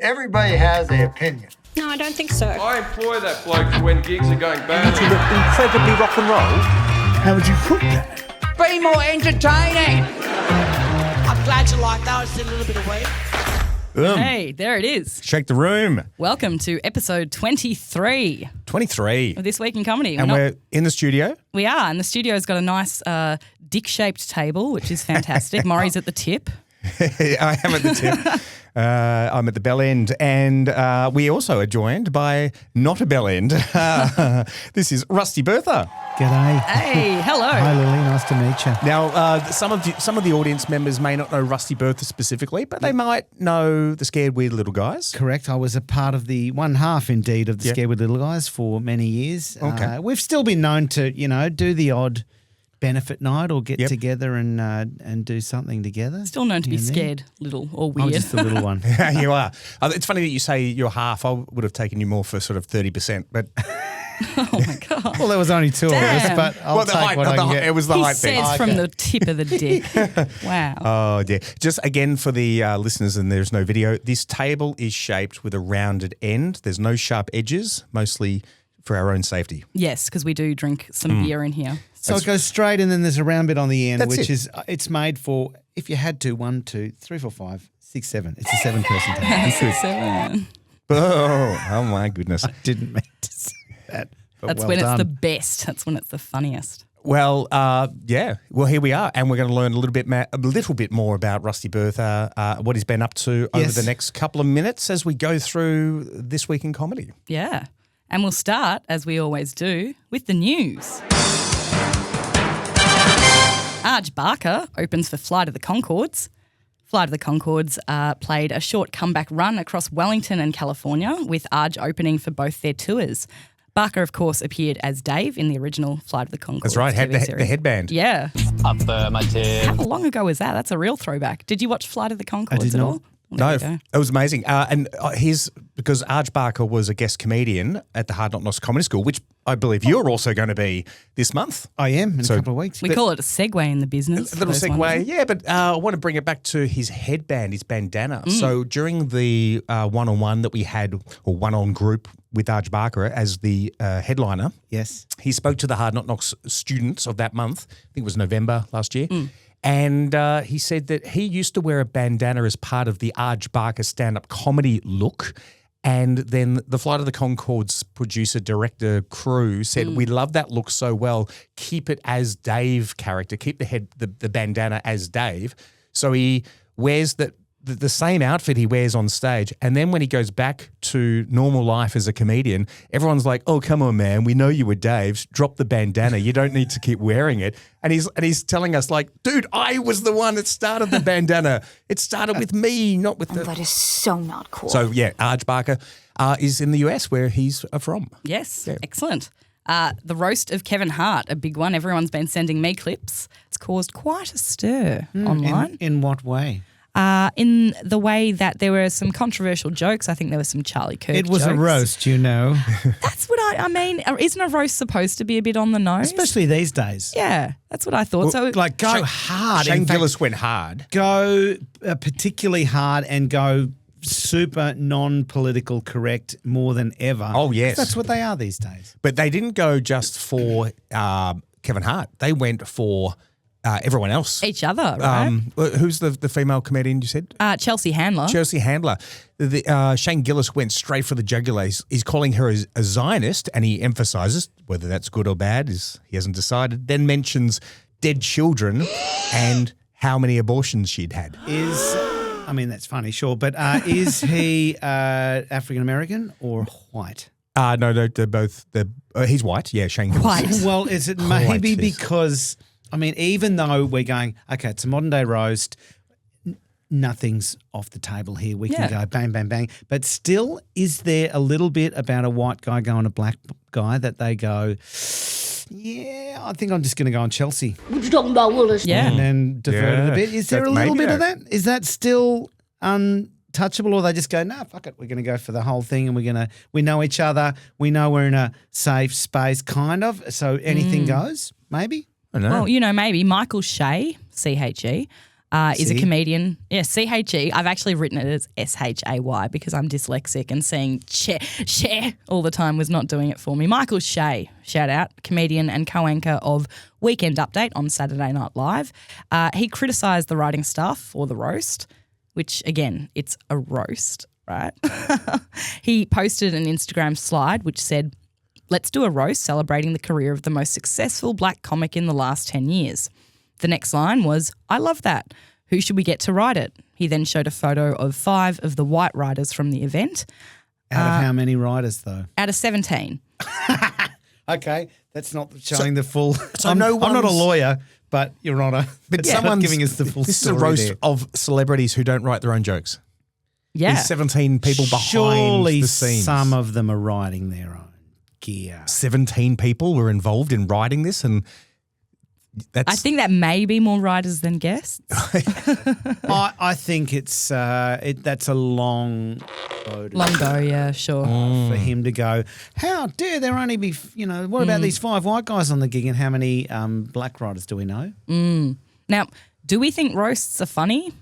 Everybody has an opinion. No, I don't think so. I employ that bloke for when gigs are going bad. You look incredibly rock and roll. How would you cook that? Be more entertaining. I'm glad you like that. It's a little bit of weed. Hey, there it is. Shake the room. Welcome to episode 23 23. of This Week in Comedy. And we're in the studio. We are, and the studio's got a nice dick-shaped table, which is fantastic. Morry's at the tip. I am at the tip. I'm at the bell end. And we also are joined by not a bell end. This is Rusty Berther. G'day. Hey, hello. Hi, Lily. Nice to meet you. Now, some of the audience members may not know Rusty Berther specifically, but they might know the Scared Weird Little Guys. Correct. I was a part of the one half, indeed, of the Scared Weird Little Guys for many years. Okay. We've still been known to, do the odd benefit night or get together and do something together. Still known to be scared, little, or I'm weird. just the little one. Yeah, you are. It's funny that you say you're half. I would have taken you more for sort of 30%, but Oh, my God. Well, there was only two of us, Damn. but I'll take what I can get. It was the He height says thing. from the tip of the dick. Wow. Oh, dear. Just again for the listeners, and there's no video, this table is shaped with a rounded end. There's no sharp edges, mostly for our own safety. Yes, because we do drink some beer in here. So it goes straight and then there's a round bit on the end, That's which it. is, it's made for, if you had to, 1, 2, 3, 4, 5, 6, 7. It's a 7-person table. You could. 7. Oh my goodness. I didn't mean to say that. But That's well when done. it's the best. That's when it's the funniest. Well, yeah. Well, here we are, and we're going to learn a little bit more about Rusty Berther, what he's been up to over Yes. the next couple of minutes as we go through This Week in Comedy. Yeah. And we'll start, as we always do, with the news. Arj Barker opens for Flight of the Conchords. Flight of the Conchords played a short comeback run across Wellington and California, with Arj opening for both their tours. Barker, of course, appeared as Dave in the original Flight of the Conchords. That's right, had TV the series. headband. Yeah. Up my tip. How long ago was that? That's a real throwback. Did you watch Flight of the Conchords did at not. all? Well, No, there you go. it was amazing. And here's because Arj Barker was a guest comedian at the Hard Knock Knocks Comedy School, which I believe you're also going to be this month. I am in So- a couple of weeks. We call it a segue in the business. A little for those segue, wondering. yeah, but I want to bring it back to his headband, his bandana. So during the one-on-one that we had, or one-on group with Arj Barker as the headliner, Yes. he spoke to the Hard Knock Knocks students of that month. I think it was November last year. And he said that he used to wear a bandana as part of the Arj Barker stand-up comedy look. And then the Flight of the Conchords producer, director, crew said, we love that look so well. Keep it as Dave character. Keep the bandana as Dave. So he wears the same outfit he wears on stage. And then when he goes back to normal life as a comedian, everyone's like, oh, come on, man. We know you were Dave. Drop the bandana. You don't need to keep wearing it. And he's telling us like, dude, I was the one that started the bandana. It started with me, not with the... That is so not cool. So, yeah, Arj Barker is in the US where he's from. Yes, Yeah. excellent. The Roast of Kevin Hart, a big one. Everyone's been sending me clips. It's caused quite a stir online. In what way? In the way that there were some controversial jokes. I think there was some Charlie Kirk It was jokes. a roast, you know, That's what I mean. Isn't a roast supposed to be a bit on the nose? especially these days. Yeah, that's what I thought. So Like go Shane- hard. Shane In fact, Gillis went hard. go particularly hard and go super non-political correct more than ever. Oh, yes. That's what they are these days. But they didn't go just for Kevin Hart. They went for everyone else. each other, right? Who's the female comedian you said? Chelsea Handler. Chelsea Handler. Shane Gillis went straight for the jugular. He's calling her a Zionist, and he emphasises whether that's good or bad he hasn't decided. Then mentions dead children and how many abortions she'd had. I mean, that's funny, sure. But is he African-American or white? No, they're both. He's white. Yeah, Shane Gillis. White. Well, is it White, maybe yes. because, I mean, even though we're going, okay, it's a modern-day roast, nothing's off the table here. We can Yeah. go bang, bang, bang. But still, is there a little bit about a white guy going a black guy that they go, yeah, I think I'm just going to go on Chelsea What you talking about, Willis? Yeah. and then divert it Yeah. a bit? Is there That's a little maybe bit of that. that? Is that still untouchable, or they just go, nah, fuck it, we're going to go for the whole thing, and we know each other, we know we're in a safe space, kind of, so anything goes, maybe? I know. Well, maybe Michael Shea, CHE, is a C? comedian. Yeah, C-H-E. I've actually written it as S-H-A-Y because I'm dyslexic and saying share all the time was not doing it for me. Michael Shea, shout out, comedian and co-anchor of Weekend Update on Saturday Night Live. He criticised the writing staff or the roast, which, again, it's a roast, right? He posted an Instagram slide which said, "Let's do a roast celebrating the career of the most successful black comic in the last 10 years. The next line was, "I love that. Who should we get to write it?" He then showed a photo of 5 of the white writers from the event. Out of how many writers, though? Out of 17. Okay, that's not showing the full. So I'm no not a one's- lawyer, but Your Honour, But it's not someone's giving us the full This story is a roast there. of celebrities who don't write their own jokes. Yeah. There's 17 people behind Surely the scenes. some of them are writing their own gear. 17 people were involved in writing this, and that's I think that may be more writers than guests. I think it's that's a long road Long go, yeah, sure. for him to go. How dare there only be what about these 5 white guys on the gig, and how many black writers do we know? Now, do we think roasts are funny?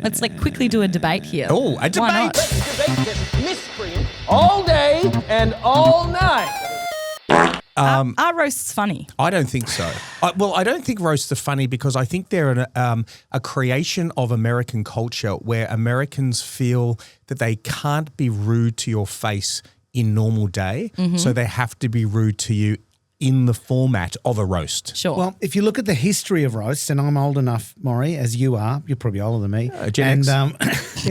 Let's quickly do a debate here. Oh, a Why debate. not? Debate this miscreant all day and all night. Are roasts funny? I don't think so. I don't think roasts are funny because I think they're a creation of American culture where Americans feel that they can't be rude to your face in normal day, so they have to be rude to you in the format of a roast. Sure. Well, if you look at the history of roasts, and I'm old enough, Morry, as you are, you're probably older than me. Gen X.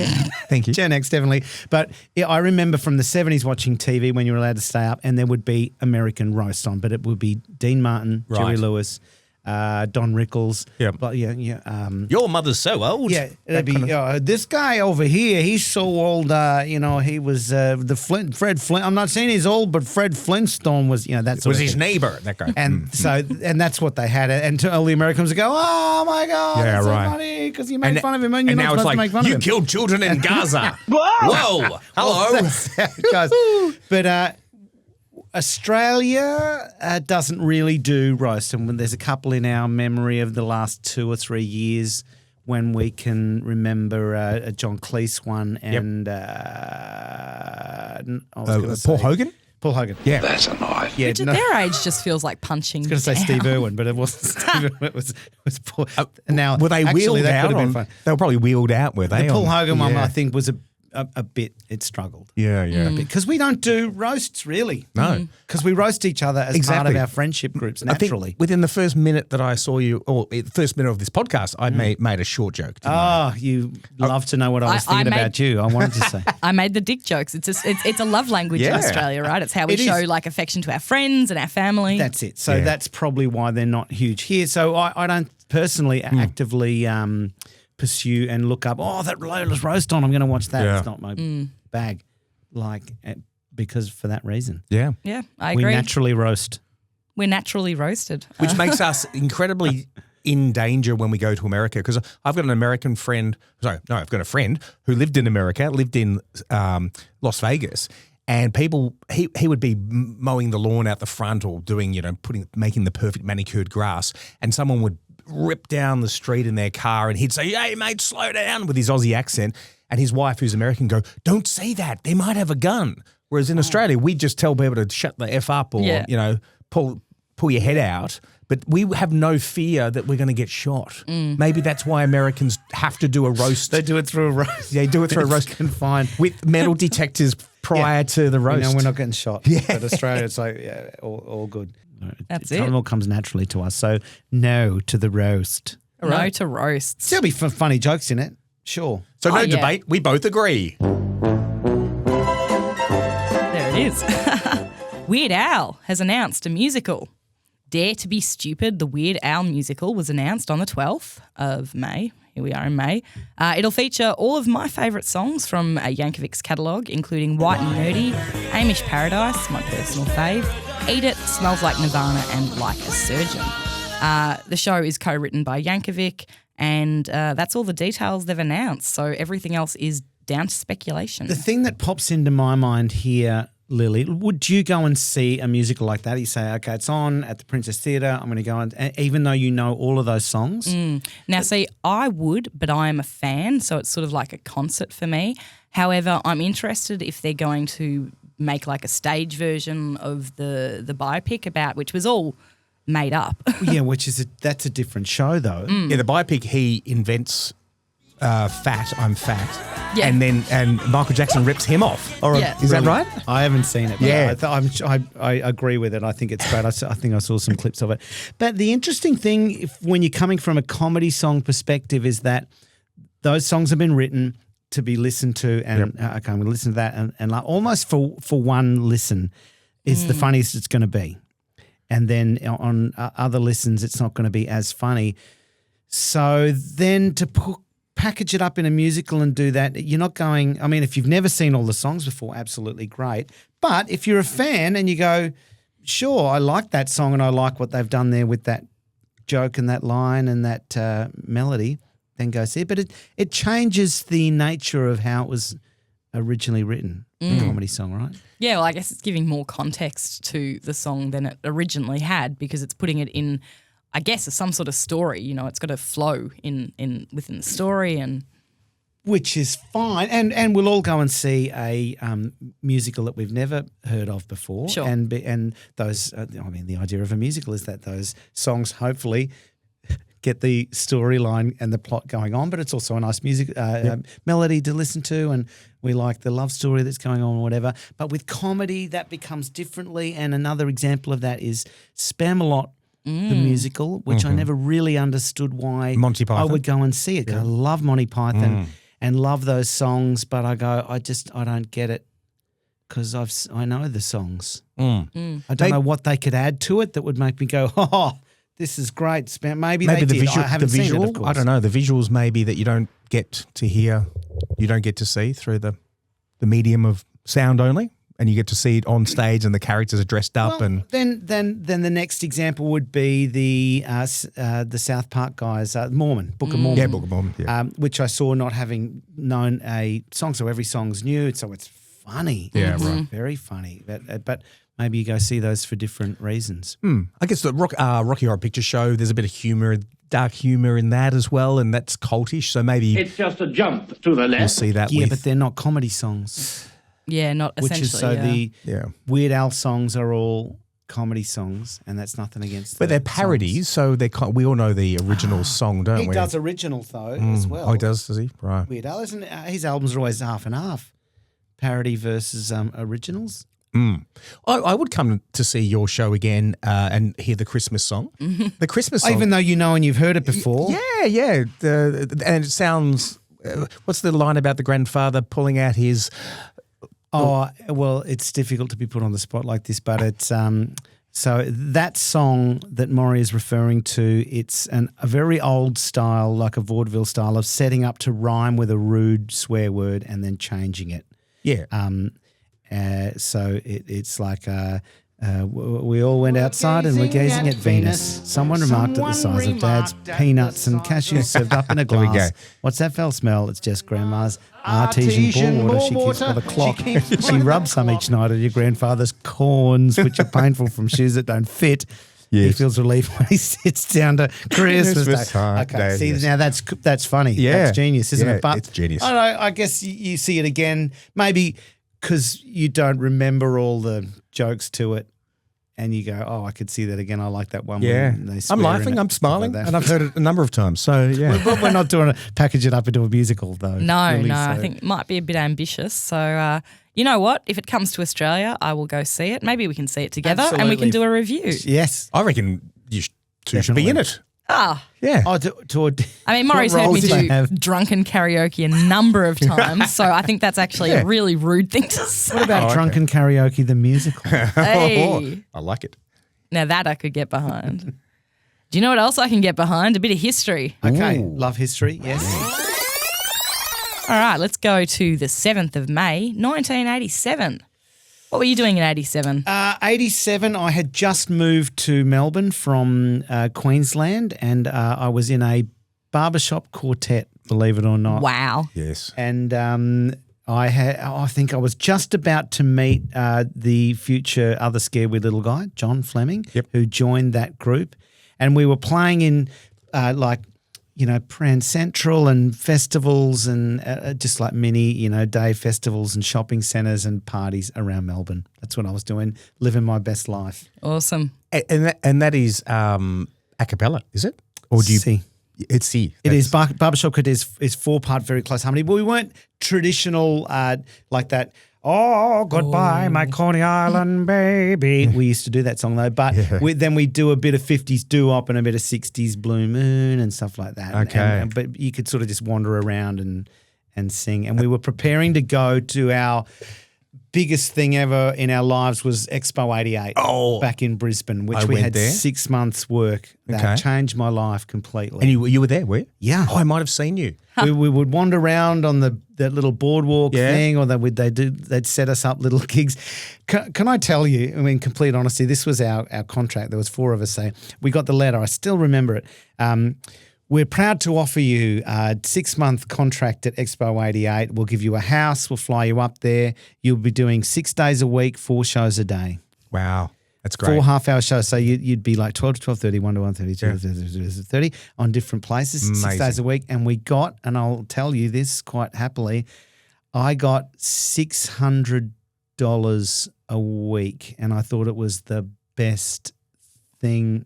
Thank you. Gen X, definitely. But yeah, I remember from the 70s watching TV when you were allowed to stay up, and there would be American roast on, but it would be Dean Martin, Jerry Right. Lewis, Don Rickles. Yeah. But Your mother's so old. yeah, it'd be this guy over here. He's so old. He was the Fred Flint. I'm not saying he's old, but Fred Flintstone was. That sort Was of his thing. neighbor, that guy. And and that's what they had. And all the Americans would go, "Oh my God, Yeah, that's so right. funny," because you made fun of him, and you're and not now it's supposed like, to make fun you of him. killed children in Gaza. Whoa. Hello. That's how it goes. But Australia doesn't really do roast, and when there's a couple in our memory of the last 2 or 3 years when we can remember a John Cleese one and Paul Hogan? Paul Hogan. Yeah. That's a knife. Yeah, Which at no, their age just feels like punching. I was going to say down. Steve Irwin, but it wasn't Steve Irwin. It was Paul. And now, Were they actually, wheeled that out? could have been fun. They were probably wheeled out, were they? The Paul Hogan one, Yeah. I think, was a bit, it struggled. Yeah, yeah. Because we don't do roasts, really. No. Because we roast each other as part Exactly. of our friendship groups I naturally. think within the first minute that I saw you, or the first minute of this podcast, I made a short joke. Didn't I? Oh, you love to know what I was I thinking made- about you. I wanted to say. I made the dick jokes. It's a love language in Yeah. Australia, right? It's how we It show is. affection to our friends and our family. That's it. So Yeah. that's probably why they're not huge here. So I don't personally actively pursue and look up, that Lola's roast on, I'm going to watch that. Yeah. It's not my bag. Because for that reason. Yeah. Yeah, I We agree. naturally roast. We're naturally roasted. Which makes us incredibly in danger when we go to America, because I've got an American friend. I've got a friend who lived in America, lived in Las Vegas, and people he would be mowing the lawn out the front or doing making the perfect manicured grass, and someone would rip down the street in their car, and he'd say, "Hey mate, slow down," with his Aussie accent, and his wife, who's American, go, "Don't say that. They might have a gun." Whereas in Australia, we just tell people to shut the F up or pull your head out. But we have no fear that we're going to get shot. Maybe that's why Americans have to do a roast. They do it through a roast. They do it through a roast Confined. with metal detectors prior to the roast. We're not getting shot. Yeah. But Australia, it's like, all good. That's It it. all comes naturally to us. So no to the roast. No to roasts. There'll be funny jokes in it. Sure. So no Oh, yeah. debate. We both agree. There it is. Weird Al has announced a musical. Dare to Be Stupid, the Weird Al musical, was announced on the 12th of May. Here we are in May. It'll feature all of my favourite songs from Yankovic's catalogue, including White and Nerdy, Amish Paradise, my personal fave, Eat It, Smells Like Nirvana, and Like a Surgeon. The show is co-written by Yankovic, and that's all the details they've announced. So everything else is down to speculation. The thing that pops into my mind here Lily. Would you go and see a musical like that? You say, okay, it's on at the Princess Theatre. I'm going to go and even though you know all of those songs. Now, see, I would, but I am a fan, so it's sort of like a concert for me. However, I'm interested if they're going to make like a stage version of the biopic about which was all made up. Yeah, that's a different show though. Yeah, the biopic, he invents fat, I'm fat. Yeah. And Michael Jackson rips him off. All right. Yeah. Is that right? I haven't seen it. But Yeah. I agree with it. I think it's great. I think I saw some clips of it. But the interesting thing, when you're coming from a comedy song perspective, is that those songs have been written to be listened to, and okay, I'm going to listen to that, and like almost for one listen is the funniest it's going to be, and then on other listens it's not going to be as funny. So then to package it up in a musical and do that, you're not going. I mean, if you've never seen all the songs before, absolutely great. But if you're a fan and you go, sure, I like that song and I like what they've done there with that joke and that line and that melody, then go see it. But it changes the nature of how it was originally written, a comedy song, right? Yeah, well, I guess it's giving more context to the song than it originally had because it's putting it in, I guess, some sort of story. You know, it's got to flow in within the story, and which is fine. And we'll all go and see a musical that we've never heard of before. Sure. And those, the idea of a musical is that those songs hopefully get the storyline and the plot going on, but it's also a nice music melody to listen to, and we like the love story that's going on or whatever. But with comedy, that becomes differently. And another example of that is Spamalot, the musical, which I never really understood why Monty Python. I would go and see it. I love Monty Python and love those songs, but I go, I don't get it because I know the songs. I don't know what they could add to it that would make me go, oh, this is great. Maybe they the did. visual. I haven't the visual. seen it, of course. I don't know. The visuals maybe that you don't get to hear, you don't get to see through the medium of sound only, and you get to see it on stage, and the characters are dressed up. Well, And then the next example would be the South Park guys, Mormon, Book of Mormon. yeah, Book of Mormon. Yeah. Which I saw not having known a song, so every song's new, so it's funny. Yeah, right. Very funny. But maybe you go see those for different reasons. I guess the Rocky Horror Picture Show, there's a bit of humour, dark humour in that as well, and that's cultish. So maybe It's just a jump to the we'll left. see that. Yeah, with, but they're not comedy songs. yeah, not Which essentially. is so the Yeah. Weird Al songs are all comedy songs, and that's nothing against. but the they're parodies, so they we all know the original song, don't He we? does originals though as well. Oh, he does he? Right. Weird Al, isn't it? His albums are always half and half, parody versus originals. I would come to see your show again and hear the Christmas song. The Christmas song. Even though you know and you've heard it before. Yeah. And it sounds. What's the line about the grandfather pulling out his? Oh, well, it's difficult to be put on the spot like this, but it's so that song that Morry is referring to, it's a very old style, like a vaudeville style of setting up to rhyme with a rude swear word and then changing it. Yeah. So it's like we all went outside and we're gazing at Venus. Someone remarked at the size of Dad's peanuts and cashews served up in a There we glass. go. What's that foul smell? It's just Grandma's artesian bore water she keeps by the clock. She rubs some each night at your grandfather's corns, which are painful from shoes that don't fit. He Yes. feels relief when he sits down to Christmas Christmas Day. time, Okay, see, yes. now that's funny. Yeah. That's genius, isn't Yeah, it? But it's genius. I don't know, I guess you see it again, maybe because you don't remember all the jokes to it, and you go, "Oh, I could see that again. I like that one." Yeah. when they I'm swear in laughing, it, I'm stuff like smiling, that. and I've heard it a number of times. So, yeah. But we're not doing package it up into a musical, though. No, really, I so- think it might be a bit ambitious. So, you know what? If it comes to Australia, I will go see it. Maybe we can see it together and we can Absolutely. do a review. Yes. I reckon you two should be in it. Ah, Yeah. Oh, I mean, Morry's What heard me roles do they do have? drunken karaoke a number of times, so I think that's actually a really rude thing to say. What about Drunken Karaoke the musical? Hey. I like it. Now that I could get behind. Do you know what else I can get behind? A bit of history. Okay, love history. Yes. All right, let's go to the 7th of May, 1987. What were you doing in 87? 87, I had just moved to Melbourne from Queensland, and I was in a barbershop quartet, believe it or not. Wow. Uh, Yes. And I think I was just about to meet the future other scared weird little guy, John Fleming, who joined that group. And we were playing in Prahran Central and festivals and just like mini, day festivals and shopping centres and parties around Melbourne. That's what I was doing, living my best life. Awesome. And that is a cappella, is it? Or do you? C. It's C. It is. Barbershop Geddes is 4-part, very close harmony. But we weren't traditional like that. Oh, goodbye, my Coney Island baby. We used to do that song though, but then we do a bit of 50s doo-wop and a bit of 60s Blue Moon and stuff like that. Okay. But you could sort of just wander around and sing. And we were preparing to go to our biggest thing ever in our lives was Expo 88 back in Brisbane, which we had there. 6 months work. That changed my life completely. And you were there, were you? Yeah. Oh, I might have seen you. We would wander around on that little boardwalk thing, or they'd set us up little gigs. Can I tell you? I mean, complete honesty, this was our contract. There was 4 of us. So we got the letter. I still remember it. We're proud to offer you a 6-month contract at Expo 88. We'll give you a house. We'll fly you up there. You'll be doing 6 days a week, 4 shows a day. Wow. That's great. 4 half-hour shows. So you'd be like 12 to 12:30, 1 to 1:30, 2 to 30 on different places, Amazing. 6 days a week. And we got, and I'll tell you this quite happily, I got $600 a week, and I thought it was the best thing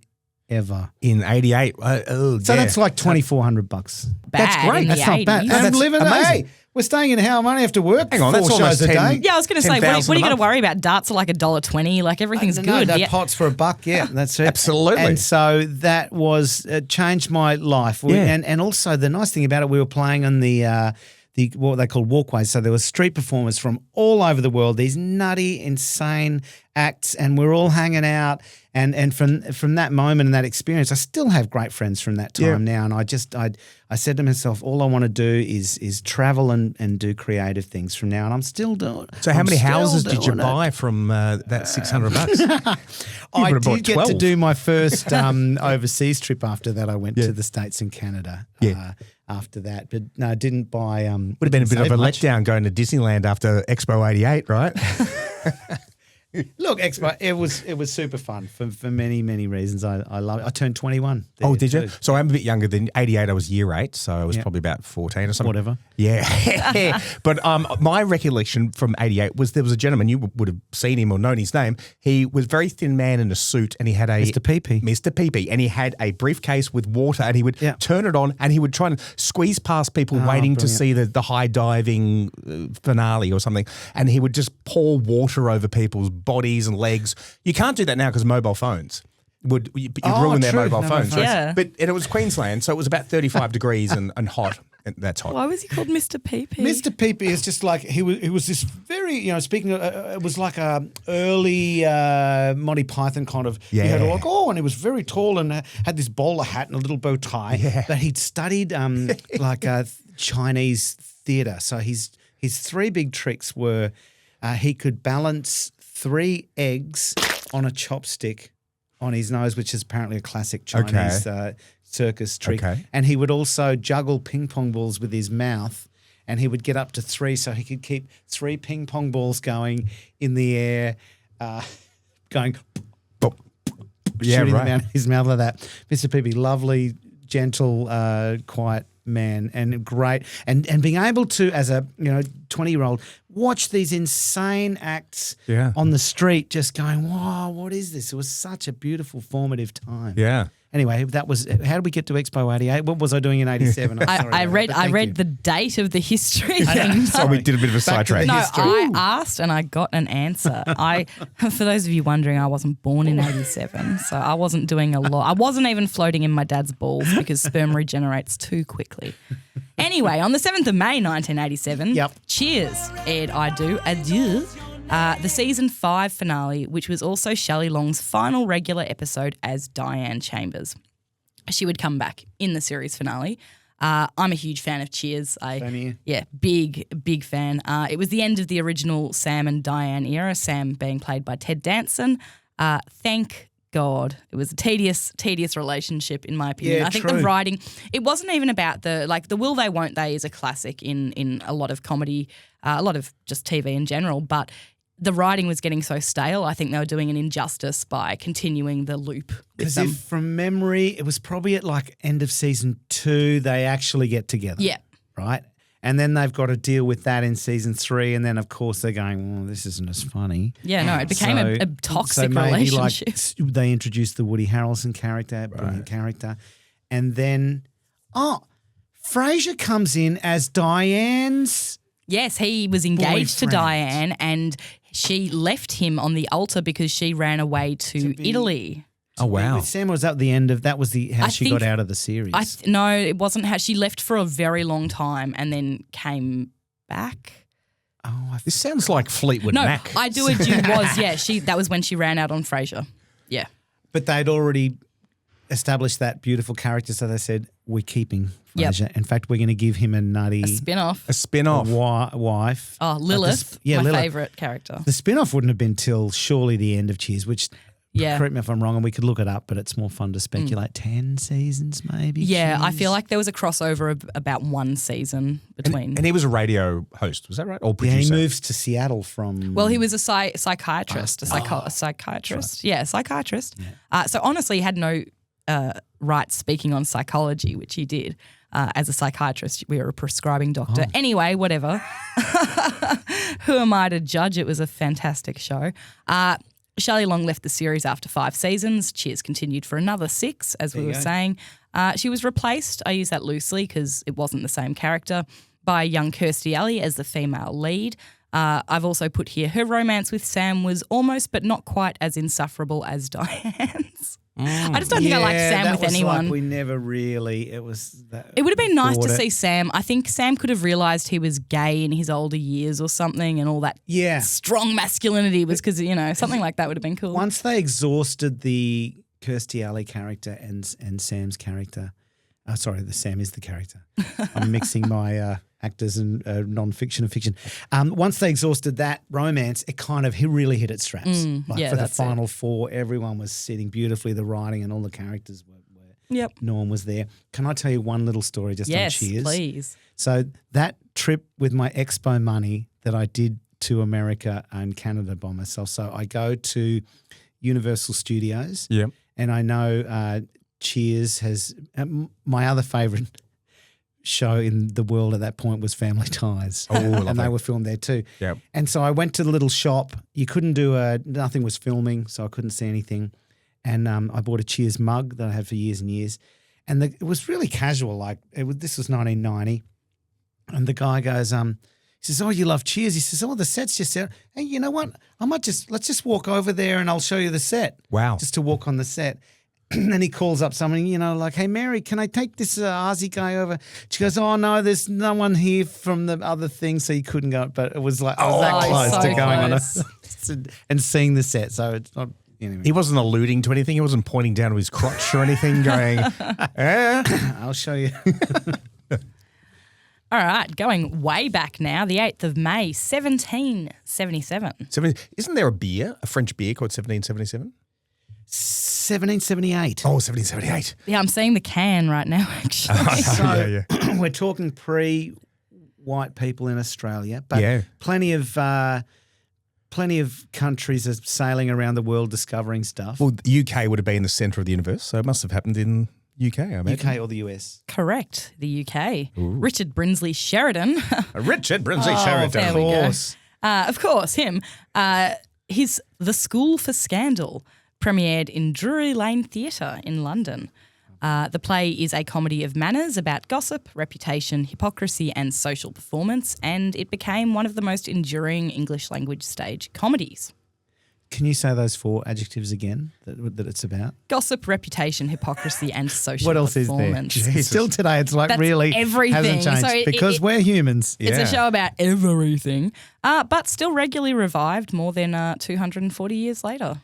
ever. In 88. So that's like $2,400. That's great. That's not bad. And I'm living. Hey, we're staying in how I only have to work. Hang on, 4 that's shows almost a 10 day. Yeah, I was going to say, what are you 10,000 a going to month. worry about? Darts are like $1.20. Like everything's No, good. that Yeah. pot's for $1. Yeah, that's it. Absolutely. And so that was changed my life. And also the nice thing about it, we were playing on the what they call walkways. So there were street performers from all over the world. These nutty, insane acts, and we're all hanging out. And from that moment and that experience, I still have great friends from that time now. And I said to myself, all I want to do is travel and do creative things from now. And I'm still doing. So how many houses did you buy from that $600? I did get to do my first overseas trip after that. I went to the States and Canada after that. But no, I didn't buy. Would have been a bit of a letdown going to Disneyland after Expo 88, right? Look, Expo, it was super fun for many, many reasons. I love it. I turned 21. Oh, did you? too. So I'm a bit younger than 88. I was year 8, so I was probably about 14 or something. Whatever. Yeah. But my recollection from 88 was there was a gentleman, you would have seen him or known his name. He was a very thin man in a suit and he had a... Mr. Pee-Pee. Mr. Pee-Pee. And he had a briefcase with water and he would turn it on and he would try and squeeze past people waiting to see the high diving finale or something. And he would just pour water over people's bodies and legs. You can't do that now because mobile phones you'd ruin their mobile phones. Right? Yeah. But it was Queensland, so it was about 35 degrees and hot. And that's hot. Why was he called Mr. Pee-Pee? Mr. Pee-Pee is just like he was this very speaking of it was like a early Monty Python kind of he had and he was very tall and had this bowler hat and a little bow tie but he'd studied like Chinese theatre. So his 3 big tricks were he could balance 3 eggs on a chopstick on his nose, which is apparently a classic Chinese circus trick. Okay. And he would also juggle ping pong balls with his mouth, and he would get up to 3, so he could keep 3 ping pong balls going in the air, going shooting them out of his mouth like that. Mr. Pee-Pee, lovely, gentle, quiet man, and great, and being able to, as a 20-year-old, watch these insane acts on the street, just going, wow, what is this? It was such a beautiful, formative time. Yeah. Anyway, that was how did we get to Expo 88? What was I doing in 87? I read the date of the history thing. So we did a bit of a sidetrack. No, I asked and I got an answer. For those of you wondering, I wasn't born in 87, so I wasn't doing a lot. I wasn't even floating in my dad's balls because sperm regenerates too quickly. Anyway, on the 7th of May 1987, Cheers aired Adieu, the season 5 finale, which was also Shelley Long's final regular episode as Diane Chambers. She would come back in the series finale. I'm a huge fan of Cheers. Same here. Yeah, big fan. It was the end of the original Sam and Diane era, Sam being played by Ted Danson. Thank God, it was a tedious relationship in my opinion. Yeah, I think true. the writing, it wasn't even about the will they won't they is a classic in a lot of comedy, a lot of just TV in general, but the writing was getting so stale. I think they were doing an injustice by continuing the loop with Because them. if from memory, it was probably at like end of season 2 they actually get together. Yeah. Right? And then they've got to deal with that in season 3, and then of course they're going, well, this isn't as funny. Yeah, no, it became a toxic so maybe relationship. like they introduced the Woody Harrelson character, brilliant character, and then Frasier comes in as Diane's. Yes, he was engaged to Boyfriend. Diane and she left him on the altar because she ran away to Italy. Oh, wow. With Sam, was that the end of that? Was the how I she think- got out of the series? No, it wasn't how she left for a very long time and then came back. This sounds like Fleetwood No, Mac. I do was that was when she ran out on Frasier. Yeah. But they'd already established that beautiful character, so they said, we're keeping Yep. Frasier. In fact, we're going to give him a nutty Spin-off. A spin-off. wife. Oh, Lilith, my Lilith. favourite character. The spin-off wouldn't have been till surely the end of Cheers, which, Yeah. correct me if I'm wrong, and we could look it up, but it's more fun to speculate. 10 seasons maybe? Yeah, I Cheers? feel like there was a crossover of about one season between. And he was a radio host, was that right? Or Yeah, producer? he moves to Seattle from... Well, he was a psychiatrist, a psychiatrist. Yeah, psychiatrist. So honestly, he had no rights speaking on psychology, which he did. As a psychiatrist, we were a prescribing doctor. Anyway, whatever. Who am I to judge? It was a fantastic show. Shelley Long left the series after 5 seasons. Cheers continued for another 6, as we were saying. She was replaced, I use that loosely because it wasn't the same character, by young Kirstie Alley as the female lead. I've also put here her romance with Sam was almost but not quite as insufferable as Diane's. I just don't think I liked Sam that with was anyone. Like we never really... It was... It would have been nice to bought it. see Sam. I think Sam could have realised he was gay in his older years or something, and all that Yeah. strong masculinity was because, something like that would have been cool. Once they exhausted the Kirstie Alley character and Sam's character, sorry, the Sam is the character. I'm mixing my actors and non-fiction and fiction. Once they exhausted that romance, it kind of really hit its straps. yeah, for the that's it. final 4, everyone was sitting beautifully. The writing and all the characters were Yep. no one was there. Can I tell you one little story just on Yes, Cheers? please. So that trip with my expo money that I did to America and Canada by myself. So I go to Universal Studios. Yeah. And I know Cheers has my other favourite show in the world at that point was Family Ties. Oh, and they lovely. were filmed there too. Yep. And so I went to the little shop. You couldn't do nothing was filming, so I couldn't see anything. And I bought a Cheers mug that I had for years and years. And it was really casual. This was 1990. And the guy goes, he says, oh, you love Cheers. He says, oh, the set's just out. Hey, you know what? Let's just walk over there and I'll show you the set. Wow. Just to walk on the set. And then he calls up someone, like, hey, Mary, can I take this Aussie guy over? She goes, oh, no, there's no one here from the other thing, so he couldn't go. But it was like, I was that close so to going close. on and seeing the set. So it's not, anyway. He wasn't alluding to anything. He wasn't pointing down to his crotch or anything going, I'll show you. All right, going way back now, the 8th of May, 1777. Isn't there a French beer called 1777? 1778. Oh, 1778. Yeah, I'm seeing the can right now, actually. So we're talking pre-white people in Australia, but Yeah. plenty of countries are sailing around the world discovering stuff. Well, the UK would have been the centre of the universe, so it must have happened in UK, I imagine. UK or the US? Correct, the UK. Richard Brinsley Sheridan. Richard Brinsley there Sheridan. we go. course. Of course, him. His The School for Scandal premiered in Drury Lane Theatre in London. The play is a comedy of manners about gossip, reputation, hypocrisy and social performance, and it became one of the most enduring English language stage comedies. Can you say those 4 adjectives again that it's about? Gossip, reputation, hypocrisy and social What else is there? performance. Still today, it's like That's really everything. hasn't changed So because we're humans. It's Yeah. a show about everything, but still regularly revived more than 240 years later.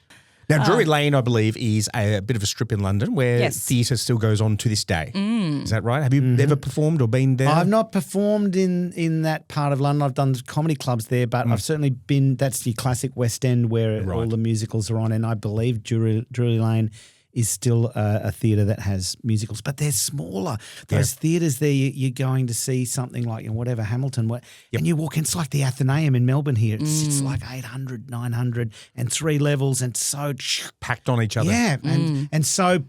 Now, Drury Lane, I believe, is a bit of a strip in London where theatre still goes on to this day. Is that right? Have you ever performed or been there? I've not performed in that part of London. I've done comedy clubs there, but I've certainly been – that's the classic West End where all the musicals are on, and I believe Drury Lane is still a theatre that has musicals, but they're smaller. Those theatres there, you're going to see something like, whatever, Hamilton, and you walk in, it's like the Athenaeum in Melbourne here. It's like 800, 900 and 3 levels and so packed on each other. Yeah, and so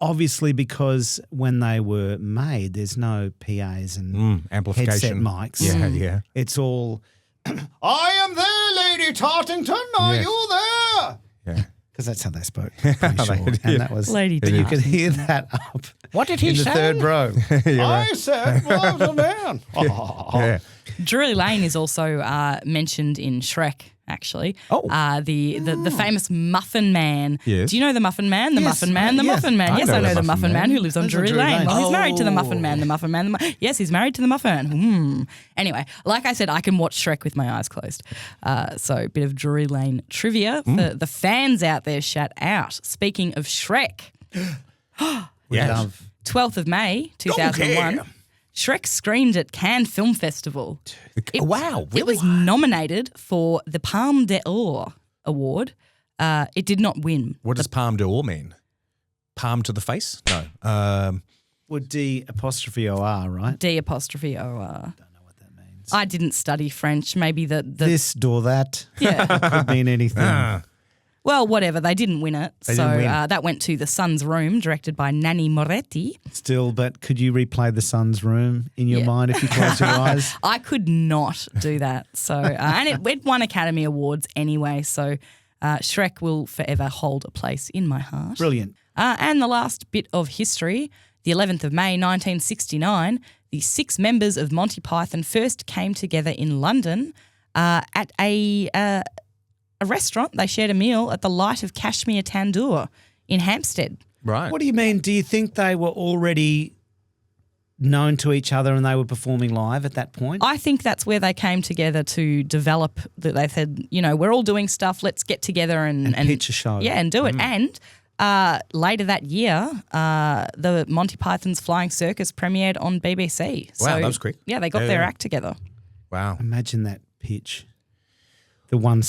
obviously because when they were made, there's no PAs and amplification headset mics. Yeah. It's all, I am there, Lady Tartington, are you there? Yeah. Because that's how they spoke, pretty sure. And that was, Lady but you could hear that up. What did he in say? the third row. I said, was a man. Yeah. Drury Lane is also mentioned in Shrek, actually. The famous Muffin Man. Yes. Do you know the Muffin Man? The Yes, Muffin Man? The yeah. Muffin Man. I Yes, know I know the the Muffin Muffin Man. Man who lives on Lives on Drury Drury Lane. Lane. Well, he's married to the Oh. Muffin Man. The Muffin Man. Yes, he's married to the Muffin. Anyway, like I said, I can watch Shrek with my eyes closed. So a bit of Drury Lane trivia for the fans out there. Shout out. Speaking of Shrek, Yes. 12th of May 2001. Shrek screened at Cannes Film Festival. Wow. It was nominated for the Palme d'Or award. It did not win. What does palm d'or mean? Palm to the face? No. Well, D''OR, right? D''OR. I didn't study French. Maybe the This or that. yeah. Could mean anything. Well, whatever. They didn't win it. They didn't win. That went to The Sun's Room, directed by Nanni Moretti. Still, but could you replay The Sun's Room in your mind if you close your eyes? I could not do that. So, and it won Academy Awards anyway. So, Shrek will forever hold a place in my heart. Brilliant. And the last bit of history, the 11th of May 1969, the 6 members of Monty Python first came together in London at a restaurant. They shared a meal at the Light of Kashmir Tandoor in Hampstead. Right. What do you mean? Do you think they were already known to each other and they were performing live at that point? I think that's where they came together to develop that. They said, we're all doing stuff. Let's get together and pitch a show. Yeah, and do it. And later that year, the Monty Python's Flying Circus premiered on BBC. Wow, that was quick. Yeah, they got their act together. Wow. Imagine that pitch. The one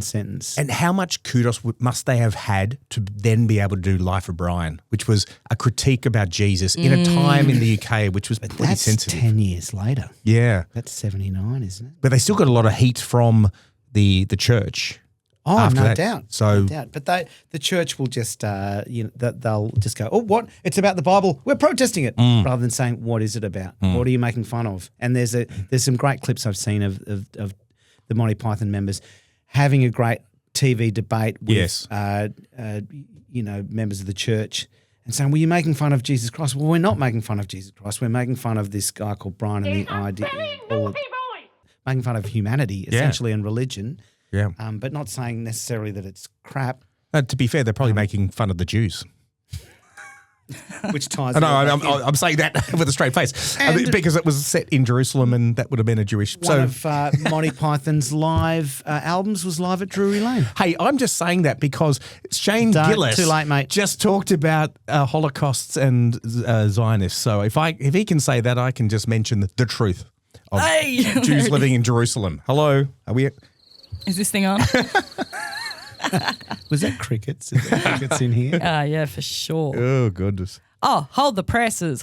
sentence. And how much kudos must they have had to then be able to do Life of Brian, which was a critique about Jesus in a time in the UK which was pretty That's sensitive. 10 years later. Yeah. That's 79, isn't it? But they still got a lot of heat from the church. Oh, after no that. doubt. So, no doubt. But the church will just, they'll just go, oh, what? It's about the Bible. We're protesting it, rather than saying, what is it about? What are you making fun of? And there's some great clips I've seen of the Monty Python members having a great TV debate with, members of the church and saying, well, you're making fun of Jesus Christ. Well, we're not making fun of Jesus Christ. We're making fun of this guy called Brian and the idea, making fun of humanity, essentially, and religion. yeah. But not saying necessarily that it's crap, To be fair, they're probably making fun of the Jews. which ties. No, it all back in. I'm saying that with a straight face because it was set in Jerusalem and that would have been a Jewish. One of Monty Python's live albums was live at Drury Lane. Hey, I'm just saying that because Shane Gillis too late, mate. just talked about Holocausts and Zionists. So if he can say that, I can just mention the truth of Jews living in Jerusalem. Hello, are we? Is this thing on? Was that crickets? Is there crickets in here? Yeah, for sure. Oh goodness. Oh, hold the presses,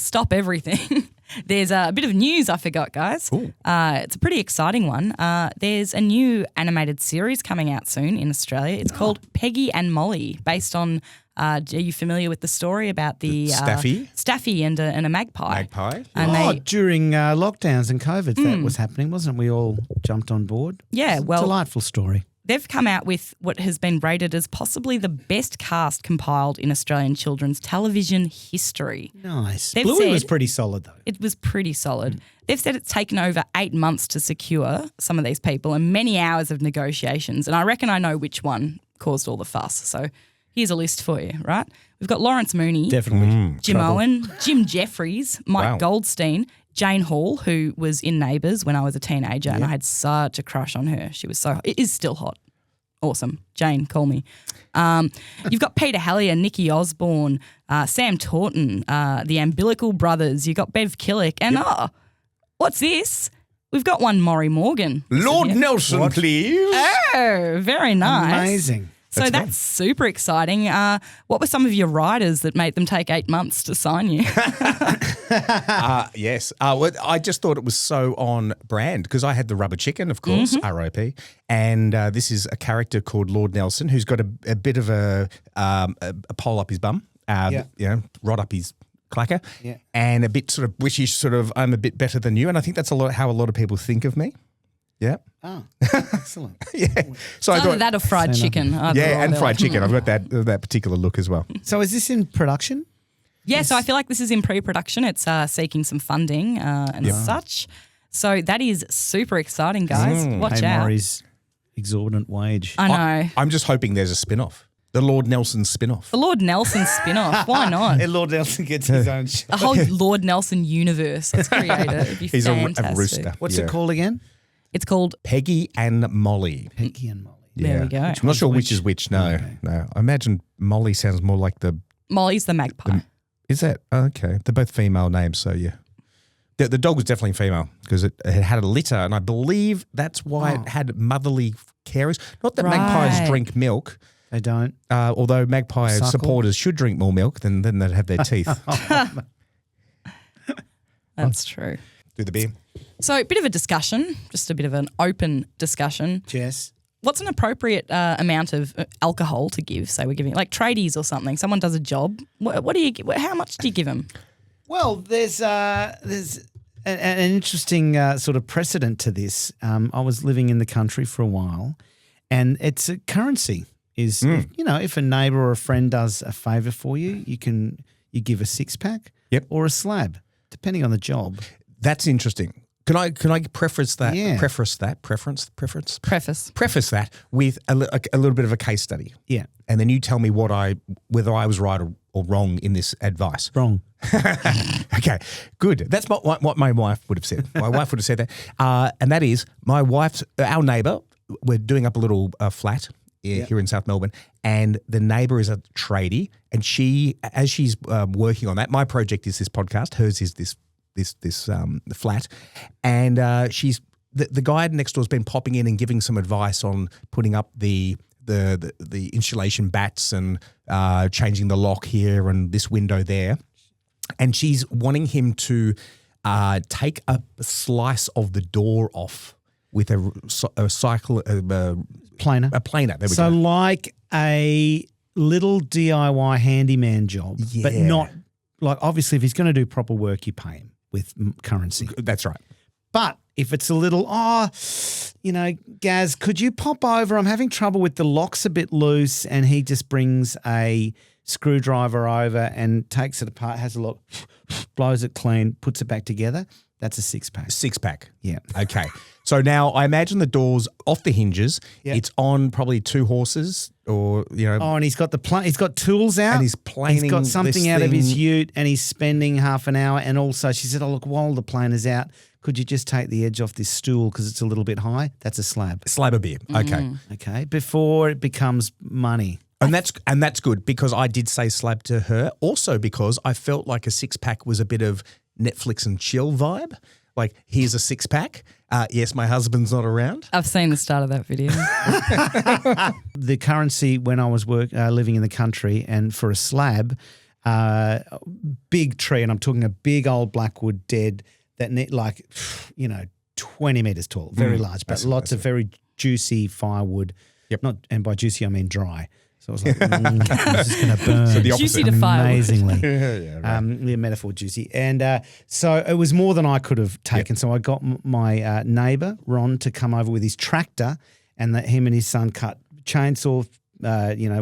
stop everything. There's a bit of news I forgot, guys. It's a pretty exciting one. There's a new animated series coming out soon in Australia. It's called Peggy and Molly, based on, are you familiar with the story about the Staffy? Staffy and a magpie. Magpie? And During lockdowns and COVID, that was happening, wasn't it? We all jumped on board. Yeah, well, Delightful story. they've come out with what has been rated as possibly the best cast compiled in Australian children's television history. Nice. They've Bluey said- was pretty solid, though. It was pretty solid. They've said it's taken over 8 months to secure some of these people and many hours of negotiations. And I reckon I know which one caused all the fuss. So here's a list for you, right? We've got Lawrence Mooney, Definitely. Jim Owen, Jim Jeffries, Mike Wow. Goldstein, Jane Hall, who was in Neighbours when I was a teenager, and I had such a crush on her. She was it is still hot. Awesome. Jane, call me. You've got Peter Hallier, Nikki Osborne, Sam Taunton, the Umbilical Brothers. You've got Bev Killick. And, what's this? We've got one Morry Morgan. Lord Nelson, please. Oh, very nice. Amazing. So that's super exciting. What were some of your riders that made them take 8 months to sign you? Yes. Well, I just thought it was so on brand because I had the rubber chicken, of course, R.I.P. And this is a character called Lord Nelson who's got a bit of a pole up his bum, rod up his clacker, and a bit sort of British sort of I'm a bit better than you. And I think that's how a lot of people think of me. Yeah. Oh, excellent. Yeah. So I Either thought that or fried chicken. Either or, and they're fried like, chicken. I've got that particular look as well. So is this in production? Yeah, so I feel like this is in pre-production. It's seeking some funding and such. So that is super exciting, guys. Watch Hey, out. Morry's exorbitant wage. I know. I'm just hoping there's a spin-off. The Lord Nelson spin-off. The Lord Nelson spin-off. Why not? And Lord Nelson gets his own show. A whole Lord Nelson universe that's created. It'd be He's a fantastic. rooster. What's it called again? It's called Peggy and Molly. Peggy and Molly. There we go. I'm not sure which is which. No, no. I imagine Molly sounds more like the. Molly's the magpie. Is that okay? They're both female names, so yeah. The dog was definitely female because it had a litter, and I believe that's why it had motherly carers. Not that magpies drink milk. They don't. Although magpie Suckle. supporters should drink more milk, then they'd have their teeth. That's true. Do the beer. So a bit of a discussion, just a bit of an open discussion. Jess. What's an appropriate amount of alcohol to give? Say we're giving like tradies or something. Someone does a job. What do you? How much do you give them? Well, there's an interesting sort of precedent to this. I was living in the country for a while, and it's a currency. Is if a neighbour or a friend does a favour for you, you give a 6-pack, or a slab, depending on the job. That's interesting. Can I preface that? Yeah. Preface that with a little bit of a case study. Yeah. And then you tell me whether I was right or wrong in this advice. Wrong. Okay, good. That's what my wife would have said. My wife would have said that. And that is our neighbour, we're doing up a little flat here in South Melbourne, and the neighbour is a tradie, and as she's working on that, my project is this podcast, hers is this flat, and she's the guy next door has been popping in and giving some advice on putting up the insulation bats and changing the lock here and this window there, and she's wanting him to take a slice of the door off with a Planer. A planer. There we So go. like a little DIY handyman job, but not like obviously if he's going to do proper work, you pay him with currency. That's right. But if it's a little, Gaz, could you pop over? I'm having trouble with the lock's a bit loose, and he just brings a screwdriver over and takes it apart, has a look, blows it clean, puts it back together. That's a 6-pack. 6-pack. Yeah. Okay. So now I imagine the door's off the hinges. Yeah. It's on probably 2 horses or, Oh, and he's got he's got tools out. And he's planing He's got something this out of his thing. ute, and he's spending half an hour. And also she said, look, while the planer's out, could you just take the edge off this stool because it's a little bit high? That's a slab. slab of beer. Okay. Okay. Before it becomes money. And that's good because I did say slab to her. Also because I felt like a 6-pack was a bit of Netflix and chill vibe. Like, here's a 6-pack. Yes, my husband's not around. I've seen the start of that video. The currency when I was living in the country, and for a slab, big tree, and I'm talking a big old blackwood dead that 20 metres tall, very large, but lots of very juicy firewood. Yep. And by juicy I mean dry. So I was like, this is going to burn. So the opposite. Juicy to firewood. Amazingly. The metaphor juicy. And so it was more than I could have taken. Yep. So I got my neighbour, Ron, to come over with his tractor, and him and his son cut chainsaw,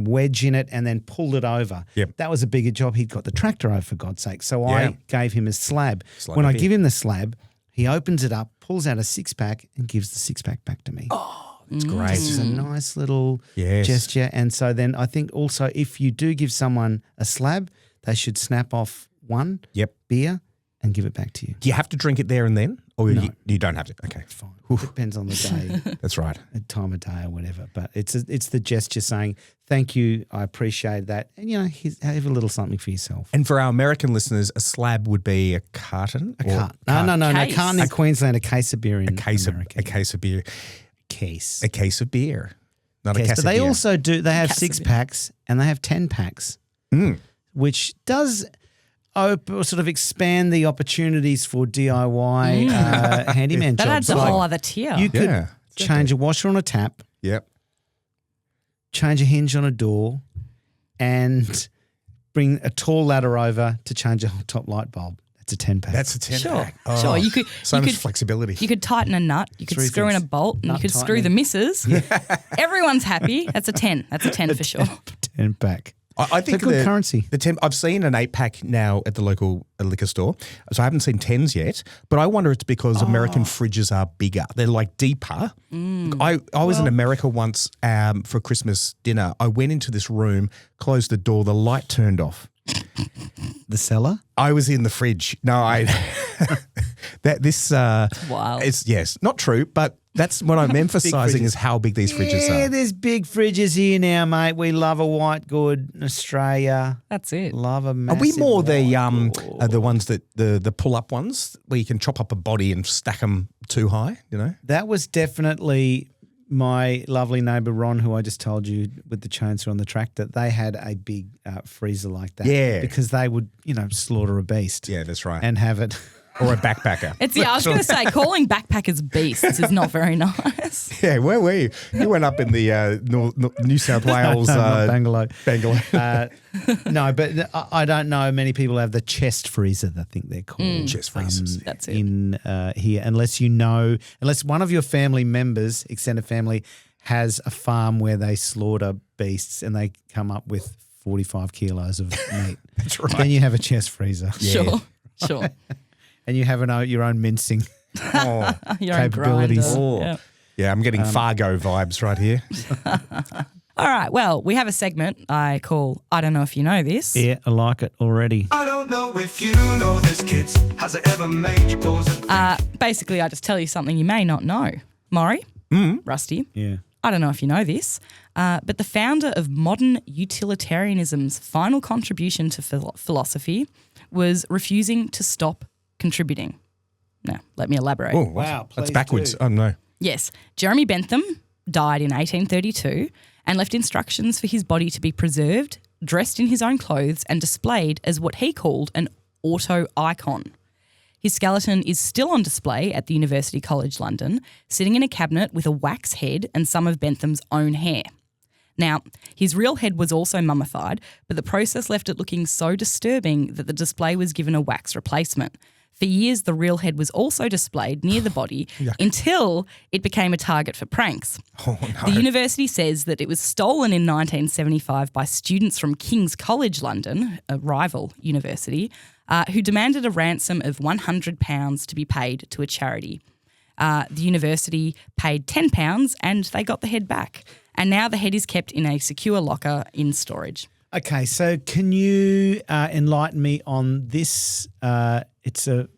wedge in it, and then pulled it over. Yep. That was a bigger job. He'd got the tractor over, for God's sake. So I gave him a slab. When I give him the slab, he opens it up, pulls out a 6-pack, and gives the 6-pack back to me. Oh, it's great. It's a nice little gesture. And so then I think also if you do give someone a slab, they should snap off one beer and give it back to you. Do you have to drink it there and then? Or No. you don't have to? Okay. Fine. Depends on the day, That's right. time of day or whatever. But it's the gesture saying, thank you, I appreciate that. And, have a little something for yourself. And for our American listeners, a slab would be a carton? A carton. No. Case. Carton in Queensland, a case of beer in America. A case of beer. Case. A case of beer. Not a Case. case But of they beer. also they have Case of 6 beer. packs and they have 10 packs, which does sort of expand the opportunities for DIY handyman That jobs. adds a Like, whole other tier. you could Yeah, change a washer on a tap, Yep. change a hinge on a door, and bring a tall ladder over to change a top light bulb. That's a 10-pack. That's a 10 Sure, pack. sure. You could So you much could, flexibility. You could tighten a nut. You could 3 screw in a things. bolt, and Nut you could screw the tightening. misses. Everyone's happy. That's a 10. That's a 10 for sure. 10-pack. I think It's a good currency. I've seen an 8-pack now at the local liquor store, so I haven't seen 10s yet. But I wonder it's because American fridges are bigger; they're like deeper. I was in America once for Christmas dinner. I went into this room, closed the door, the light turned off. The cellar? I was in the fridge. No, Wild. It's not true, but that's what I'm emphasising is how big these fridges Yeah, are. there's big fridges here now, mate. We love a white good in Australia. That's it. Love a Are massive we more the white good. the ones that the pull up ones where you can chop up a body and stack them too high? You know. That was definitely my lovely neighbour Ron, who I just told you with the chainsaw on the tractor. They had a big freezer like that. Yeah. Because they would, slaughter a beast. Yeah, that's right. And have it. Or a backpacker. I was going to say, calling backpackers beasts is not very nice. Yeah, where were you? You went up in the New South Wales. No, not Bangalore. Bangalore. No, but I don't know many people have the chest freezer, I think they're called. Chest freezers. That's it. In here, unless one of your family members, extended family, has a farm where they slaughter beasts and they come up with 45 kilos of meat. That's right. Then you have a chest freezer. Sure. And you have your own mincing. Oh, Your own Capabilities. grinder. Yeah. yeah, I'm getting Fargo vibes right here. All right. Well, we have a segment I call I Don't Know If You Know This. Yeah, I like it already. I don't know if you know this, kids. Has it ever made you pause and think? Basically, I just tell you something you may not know. Morry, Rusty, Yeah. I don't know if you know this, but the founder of modern utilitarianism's final contribution to philosophy was refusing to stop contributing. Now, let me elaborate. Oh, Wow, that's please backwards. do. Oh no. Yes, Jeremy Bentham died in 1832 and left instructions for his body to be preserved, dressed in his own clothes and displayed as what he called an auto icon. His skeleton is still on display at the University College London, sitting in a cabinet with a wax head and some of Bentham's own hair. Now, his real head was also mummified, but the process left it looking so disturbing that the display was given a wax replacement. For years, the real head was also displayed near the body until it became a target for pranks. Oh no. The university says that it was stolen in 1975 by students from King's College London, a rival university, who demanded a ransom of £100 to be paid to a charity. The university paid £10 and they got the head back. And now the head is kept in a secure locker in storage. Okay, so can you enlighten me on this? It's a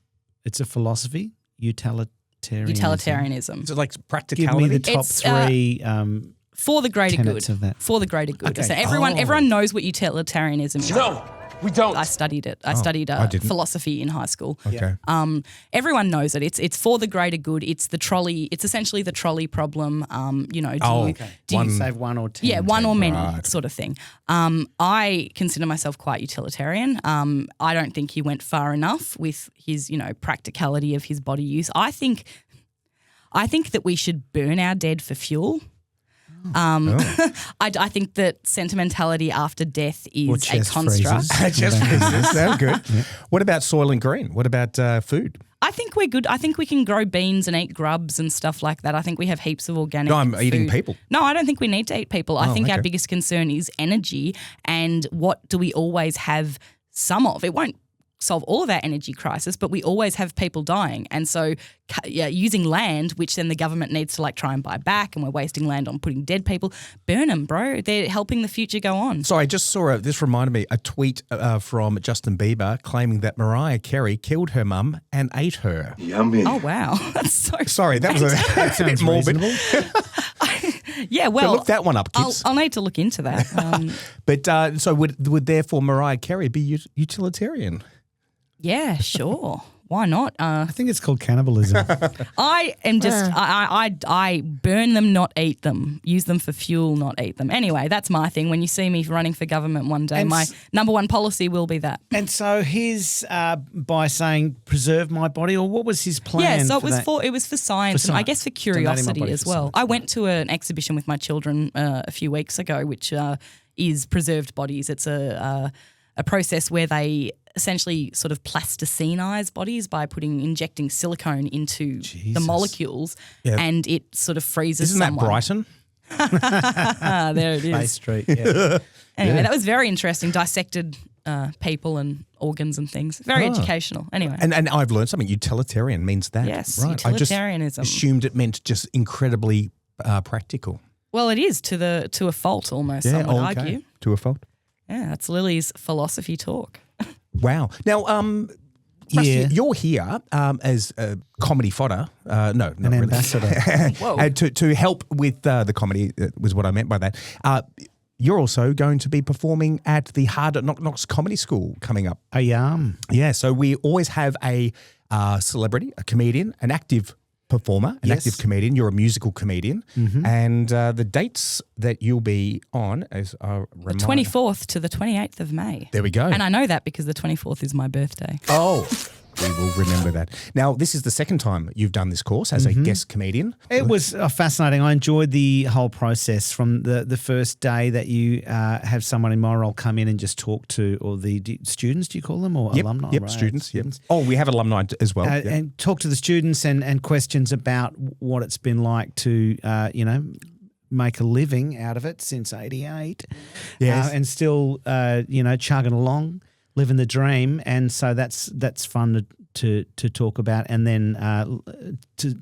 philosophy, utilitarianism. Is it like Give me practicality? the top It's, three. For the greater Tenets good. of that. For the greater good. Okay. So everyone knows what utilitarianism is. No, we don't. I studied it. I studied I didn't. philosophy in high school. Okay. Everyone knows it. It's for the greater good. It's the trolley. It's essentially the trolley problem. Do you Save one or 10. yeah, one or many Right. sort of thing. I consider myself quite utilitarian. I don't think he went far enough with his, practicality of his body use. I think that we should burn our dead for fuel. I think that sentimentality after death Or is a chest construct. freezers. Just sound good. What about Soil and Green? What about food? I think we're good. I think we can grow beans and eat grubs and stuff like that. I think we have heaps of organic No, I'm food. eating people. No, I don't think we need to eat people. I think our okay. biggest concern is energy and what do we always have some of. It won't solve all of our energy crisis, but we always have people dying. And so using land, which then the government needs to like try and buy back, and we're wasting land on putting dead people, burn them, bro. They're helping the future go on. Sorry, I just saw this reminded me, a tweet from Justin Bieber claiming that Mariah Carey killed her mum and ate her. Yummy. Oh, wow. That's so Sorry, that was That a bit sounds morbid. reasonable. Yeah, well, Look that one up, kids. I'll need to look into that. But so would therefore Mariah Carey be utilitarian? Yeah, sure. Why not? I think it's called cannibalism. I am just I burn them, not eat them. Use them for fuel, not eat them. Anyway, that's my thing. When you see me running for government one day, my number one policy will be that. And so his by saying preserve my body, or what was his plan? Yeah, so for it was for science, and I guess for Donating my curiosity body as for well. science. I went to an exhibition with my children a few weeks ago, which is preserved bodies. It's a process where they essentially sort of plasticinize bodies by injecting silicone into the molecules, and it sort of freezes Isn't someone. that Brighton? There it Bay is. Street. Yeah. Anyway, that was very interesting. Dissected people and organs and things. Very educational. Anyway. And I've learned something. Utilitarian means that. Yes, right. utilitarianism. I just assumed it meant just incredibly practical. Well, it is to a fault almost, some would argue. To a fault. Yeah, that's Lily's philosophy talk. Wow. Now, Rusty, Yeah. you're here as a comedy fodder. No, not An really. ambassador. Whoa. to help with the comedy was what I meant by that. You're also going to be performing at the Hard at Knock Knocks Comedy School coming up. Yeah, so we always have a celebrity, a comedian, an active performer, an active comedian. You're a musical comedian. And the dates that you'll be on is The 24th to the 28th of May. There we go. And I know that because the 24th is my birthday. Oh, we will remember that. Now, this is the second time you've done this course as a guest comedian. It was fascinating. I enjoyed the whole process from the first day that you have someone in my role come in and just talk to, or the students, do you call them, or alumni? Yep, right? students. Yep. Oh, we have alumni as well. Yep. And talk to the students and questions about what it's been like to, make a living out of it since '88. Yes. And still, chugging along, living the dream. And so that's fun to talk about, and then to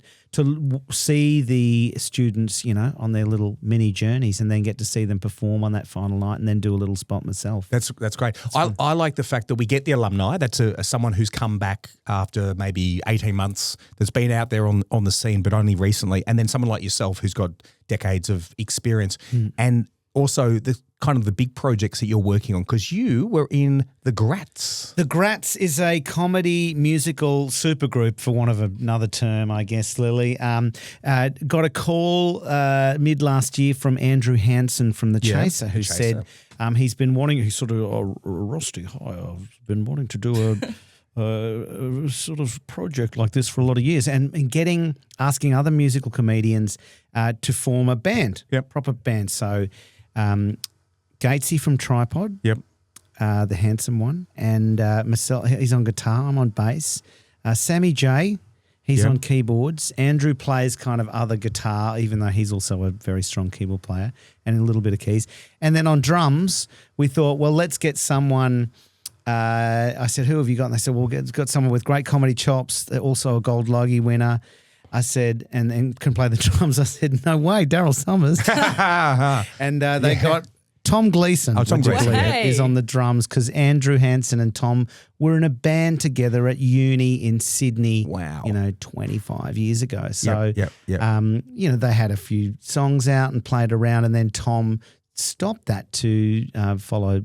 see the students, on their little mini journeys, and then get to see them perform on that final night, and then do a little spot myself. That's great. I like the fact that we get the alumni. That's someone who's come back after maybe 18 months, that's been out there on the scene, but only recently, and then someone like yourself who's got decades of experience, and also the kind of the big projects that you're working on, because you were in the Grats. The Grats is a comedy musical supergroup, for want of another term, I guess, Lily. Got a call mid last year from Andrew Hansen from The Chaser, who said he's been wanting, Rusty, hi, I've been wanting to do a sort of project like this for a lot of years, and asking other musical comedians to form a band, proper band. So Gatesy from Tripod, the handsome one, and myself, he's on guitar, I'm on bass. Sammy J, he's on keyboards. Andrew plays kind of other guitar, even though he's also a very strong keyboard player, and a little bit of keys. And then on drums, we thought, well, let's get someone. I said, who have you got? And they said, well, got someone with great comedy chops, also a Gold Logie winner. I said, and can play the drums. I said, no way, Daryl Summers. And they got Tom Gleeson. Oh, Tom Gleeson. Hey. Is on the drums, because Andrew Hansen and Tom were in a band together at uni in Sydney. Wow. 25 years ago. So, Yep. they had a few songs out and played around, and then Tom stopped that to follow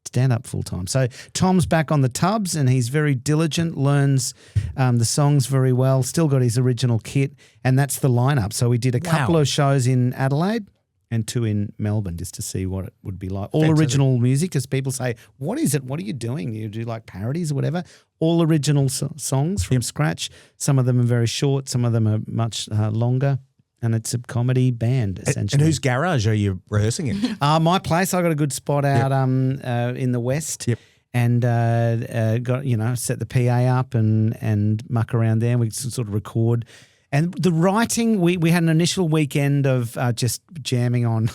stand-up full-time. So Tom's back on the tubs, and he's very diligent, learns the songs very well, still got his original kit, and that's the lineup. So we did a couple of shows in Adelaide and 2 in Melbourne, just to see what it would be like. All Fantastic. original music, as people say, what is it? What are you doing? You do like parodies or whatever? All original songs from scratch. Some of them are very short, some of them are much longer. And it's a comedy band, essentially. And whose garage are you rehearsing in? My place. I got a good spot out in the west. Yep. And got set the PA up and muck around there. We sort of record. And the writing, we had an initial weekend of just jamming on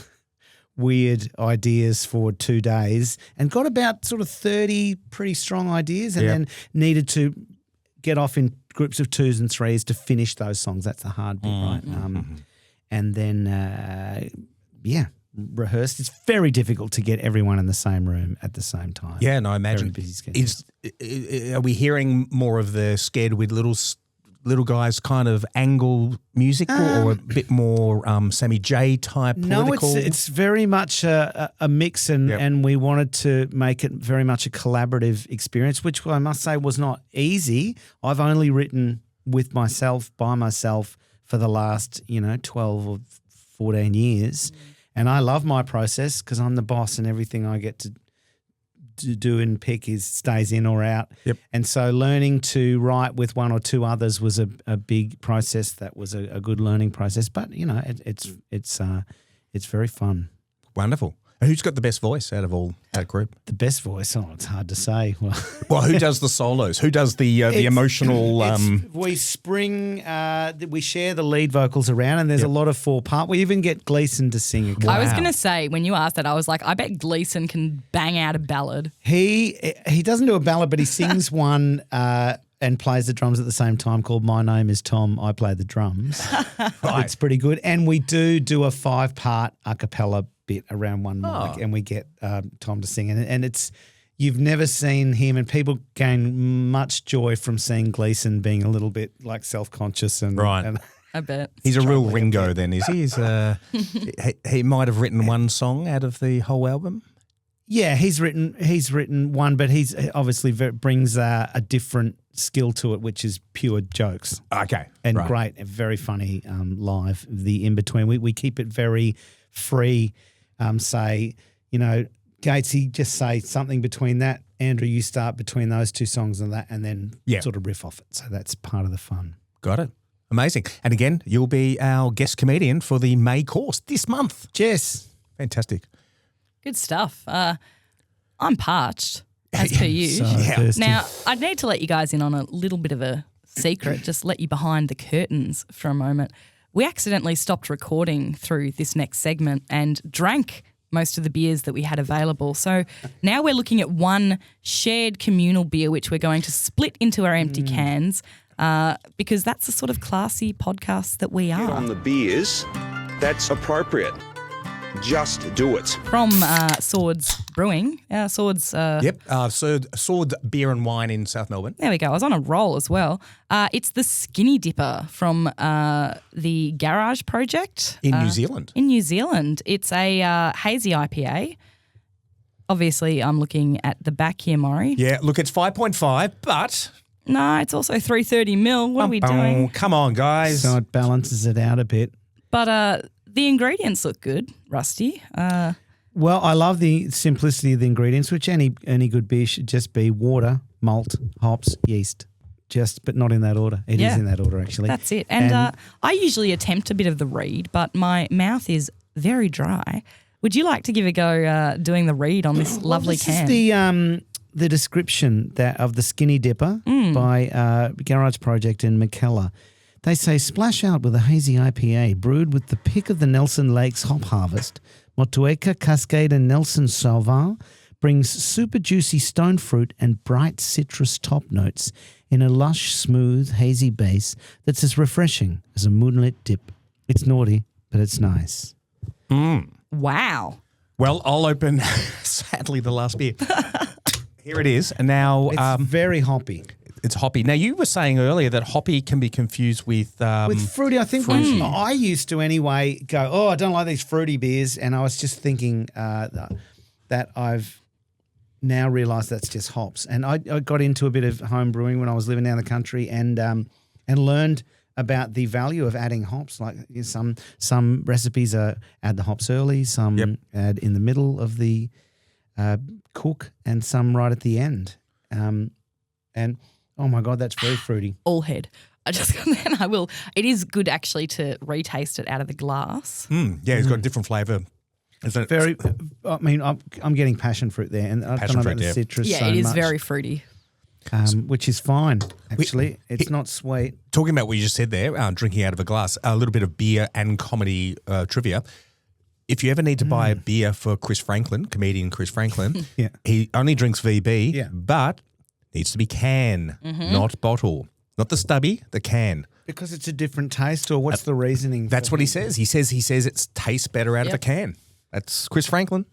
weird ideas for 2 days and got about sort of 30 pretty strong ideas and then needed to get off in groups of 2s and 3s to finish those songs. That's the hard bit, right? And then, rehearsed. It's very difficult to get everyone in the same room at the same time. Yeah, no, I imagine. Very busy schedule. Are we hearing more of the Scared with Little Guys kind of angle musical or a bit more Sammy J type political? No, it's very much a mix and we wanted to make it very much a collaborative experience, which I must say was not easy. I've only written with myself, by myself for the last, 12 or 14 years. And I love my process because I'm the boss and everything I get to do and pick stays in or out. Yep. And so learning to write with 1 or 2 others was a big process. That was a good learning process. But, it's very fun. Wonderful. And who's got the best voice out of all that group? The best voice? Oh, it's hard to say. Well, who does the solos? Who does the emotional? We share the lead vocals around, and there's a lot of 4-part. We even get Gleeson to sing. I was going to say, when you asked that, I was like, I bet Gleeson can bang out a ballad. He doesn't do a ballad, but he sings one and plays the drums at the same time called My Name is Tom, I Play the Drums. Right. It's pretty good. And we do a 5-part a cappella bit around one mic, and we get Tom to sing. And it's you've never seen him, and people gain much joy from seeing Gleeson being a little bit like self-conscious and right. And I bet. He's a real Ringo then, is he? He might have written one song out of the whole album. Yeah, he's written one, but he's obviously brings a different skill to it, which is pure jokes. Okay, and right. Great, and very funny live. The in between, we keep it very free. Say, Gatesy, just say something between that. Andrew, you start between those 2 songs and that, and then sort of riff off it. So that's part of the fun. Got it. Amazing. And again, you'll be our guest comedian for the May course this month. Jess. Fantastic. Good stuff. I'm parched, as per you. Thirsty. Now, I'd need to let you guys in on a little bit of a secret, just let you behind the curtains for a moment. We accidentally stopped recording through this next segment and drank most of the beers that we had available. So now we're looking at one shared communal beer, which we're going to split into our empty cans because that's the sort of classy podcast that we are. On the beers, that's appropriate. Just do it. From Swords Brewing. Swords. Sword Beer and Wine in South Melbourne. There we go. I was on a roll as well. It's the Skinny Dipper from the Garage Project. In New Zealand. In New Zealand. It's a hazy IPA. Obviously, I'm looking at the back here, Morry. Yeah, look, it's 5.5, but... No, it's also 330 mil. What are we doing? Come on, guys. So it balances it out a bit. But the ingredients look good, Rusty. Well, I love the simplicity of the ingredients, which any good beer should just be water, malt, hops, yeast. But not in that order. It is in that order, actually. That's it. And I usually attempt a bit of the read, but my mouth is very dry. Would you like to give a go doing the read on this lovely can? This is the description of the Skinny Dipper by Garage Project in McKellar. They say, splash out with a hazy IPA brewed with the pick of the Nelson Lakes hop harvest. Motueka, Cascade and Nelson Sauvin brings super juicy stone fruit and bright citrus top notes in a lush, smooth, hazy base that's as refreshing as a moonlit dip. It's naughty, but it's nice. Wow. Well, I'll open, sadly, the last beer. Here it is. And now... It's very hoppy. It's hoppy. Now, you were saying earlier that hoppy can be confused with fruity. I think I used to anyway go, I don't like these fruity beers. And I was just thinking that I've now realised that's just hops. And I got into a bit of home brewing when I was living down the country and learned about the value of adding hops. Like some recipes add the hops early, some add in the middle of the cook, and some right at the end. And oh my God, that's very fruity. All head. I will. It is good actually to retaste it out of the glass. Yeah, it's got a different flavour. Very. I mean, I'm getting passion fruit there, and I don't know about the citrus. Yeah, so it is much, very fruity. which is fine. Actually, it's not sweet. Talking about what you just said there, drinking out of a glass, a little bit of beer and comedy trivia. if you ever need to buy a beer for Chris Franklin, comedian Chris Franklin, Yeah. he only drinks VB, Yeah. but needs to be can, not bottle. Not the stubby, the can. Because it's a different taste, or what's the reasoning? That's what he says. He says it tastes better out of a can. That's Chris Franklin.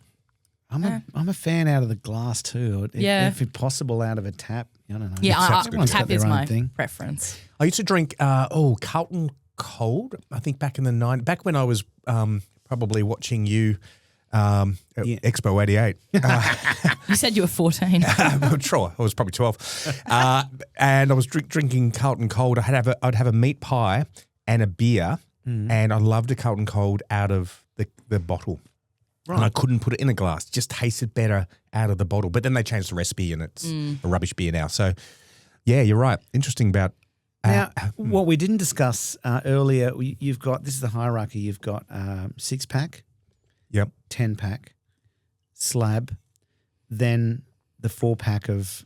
I'm a fan out of the glass too. Yeah. If possible, out of a tap. I don't know. Yeah, Everyone's got tap their is own my thing. preference. I used to drink Carlton Cold. I think back in the back when I was probably watching you Expo 88. You said you were 14. Sure, I was probably 12, and I was drinking Carlton Cold. I'd have a meat pie and a beer, and I loved a Carlton Cold out of the bottle. Right. And I couldn't put it in a glass. It just tasted better out of the bottle. But then they changed the recipe, and it's a rubbish beer now. So, yeah, you're right. Interesting about. Now, what we didn't discuss earlier, you've got, this is the hierarchy. You've got 6-pack, Yep. 10-pack, slab, then the 4-pack of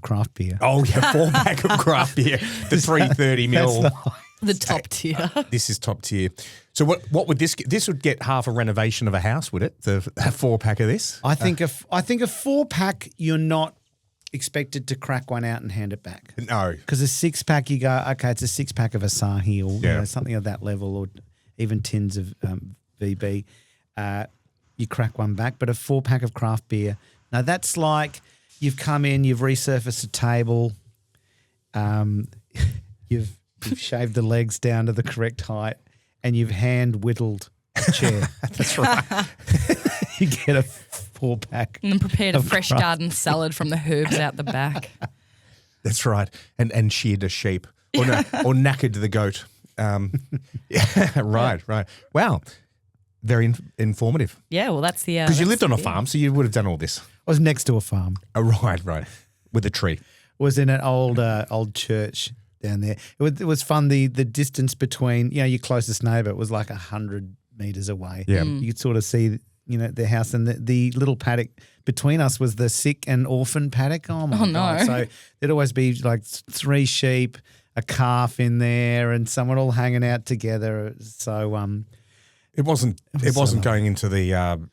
craft beer. Oh yeah, 4-pack of craft beer, the 330 ml. The top tier. This is top tier. So what would this would get half a renovation of a house, would it? The 4-pack of this? I think a 4-pack, you're not expected to crack one out and hand it back. No. Because a 6-pack, you go, okay, it's a 6-pack of Asahi or you know, something of that level, or even tins of VB. You crack one back. But a 4-pack of craft beer, now that's like you've come in, you've resurfaced a table, you've shaved the legs down to the correct height, and you've hand whittled a chair. That's right. You get a 4-pack. And then prepared a fresh garden salad from the herbs out the back. That's right. And sheared a sheep or knackered the goat. Right. Wow. Very informative. Yeah, well, that's the... Because you lived on a farm, so you would have done all this. I was next to a farm. Oh, right. With a tree. Was in an old church down there. It was fun. The distance between, your closest neighbour was like 100 metres away. Yeah. You could sort of see, their house, and the little paddock between us was the sick and orphan paddock. Oh my God. No. So there'd always be like 3 sheep, a calf in there, and someone all hanging out together. So it wasn't going into the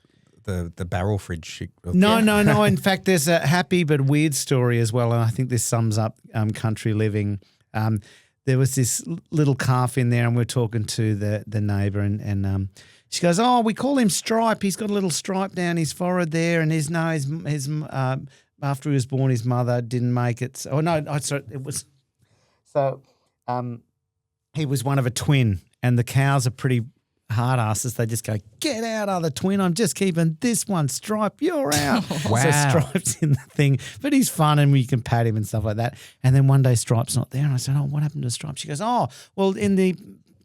barrel fridge. No. In fact, there's a happy but weird story as well, and I think this sums up country living. There was this little calf in there, and we're talking to the neighbour, and she goes, "Oh, we call him Stripe. He's got a little stripe down his forehead there, and his after he was born, his mother didn't make it. He was one of a twin, and the cows are pretty hard asses. They just go, get out, other twin. I'm just keeping this one. Stripe, you're out. Wow. So Stripe's in the thing, but he's fun and you can pat him and stuff like that. And then one day Stripe's not there, and I said, "Oh, what happened to Stripe?" She goes, "Oh, well, in the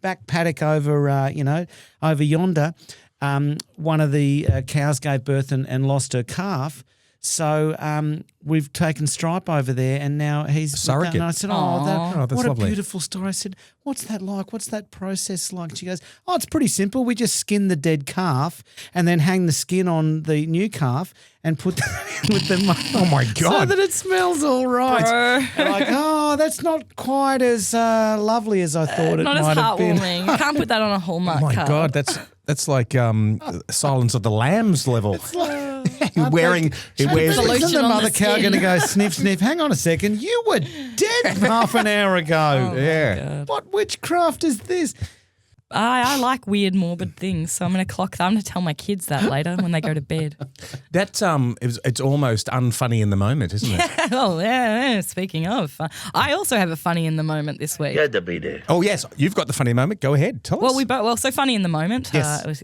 back paddock over, over yonder, one of the cows gave birth and lost her calf. So we've taken Stripe over there, and now he's surrogate." And I said, that's what lovely. a beautiful story. I said, "What's that like? What's that process like?" She goes, "Oh, it's pretty simple. We just skin the dead calf and then hang the skin on the new calf and put that in with the mother. Oh my God. So that it smells all right." And like, "Oh, that's not quite as lovely as I thought it Not as might have been." heartwarming. You can't put that on a Hallmark Oh my card. God, that's like Silence of the Lambs level. He wears Solution Isn't the on mother the cow skin. going to go sniff, sniff? Hang on a second. You were dead half an hour ago. yeah. What witchcraft is this? I like weird, morbid things, so I'm going to clock that. I'm going to tell my kids that later when they go to bed. That's it's almost unfunny in the moment, isn't it? Oh, yeah. Speaking of, I also have a funny in the moment this week. Had to be there. Oh yes, you've got the funny moment. Go ahead, tell us. So funny in the moment